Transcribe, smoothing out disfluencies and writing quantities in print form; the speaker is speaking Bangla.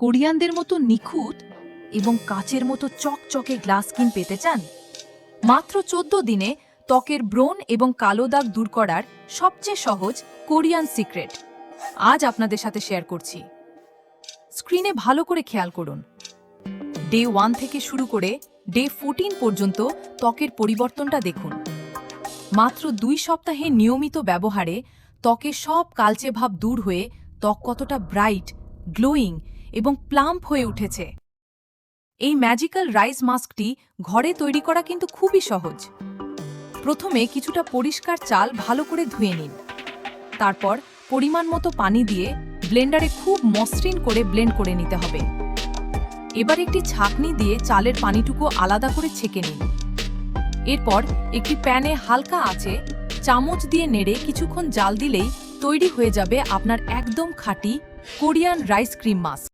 কোরিয়ানদের মতো নিখুঁত এবং কাচের মতো চকচকে গ্লাস স্কিন পেতে চান? মাত্র 14 দিনে ত্বকের ব্রণ এবং কালো দাগ দূর করার সবচেয়ে সহজ কোরিয়ান সিক্রেট আজ আপনাদের সাথে শেয়ার করছি। স্ক্রিনে ভালো করে খেয়াল করুন। ডে 1 থেকে শুরু করে ডে 14 পর্যন্ত ত্বকের পরিবর্তনটা দেখুন। মাত্র 2 সপ্তাহে নিয়মিত ব্যবহারে ত্বকের সব কালচে ভাব দূর হয়ে ত্বক কতটা ব্রাইট, গ্লোয়িং এবং প্লাম্প হয়ে উঠেছে। এই ম্যাজিক্যাল রাইস মাস্কটি ঘরে তৈরি করা কিন্তু খুবই সহজ। প্রথমে কিছুটা পরিষ্কার চাল ভালো করে ধুয়ে নিন। তারপর পরিমাণ মতো পানি দিয়ে ব্লেন্ডারে খুব মসৃণ করে ব্লেন্ড করে নিতে হবে। এবার একটি ছাঁকনি দিয়ে চালের পানিটুকু আলাদা করে ছেঁকে নিন। এরপর একটি প্যানে হালকা আঁচে চামচ দিয়ে নেড়ে কিছুক্ষণ জাল দিলেই তৈরি হয়ে যাবে আপনার একদম খাঁটি কোরিয়ান রাইস ক্রিম মাস্ক।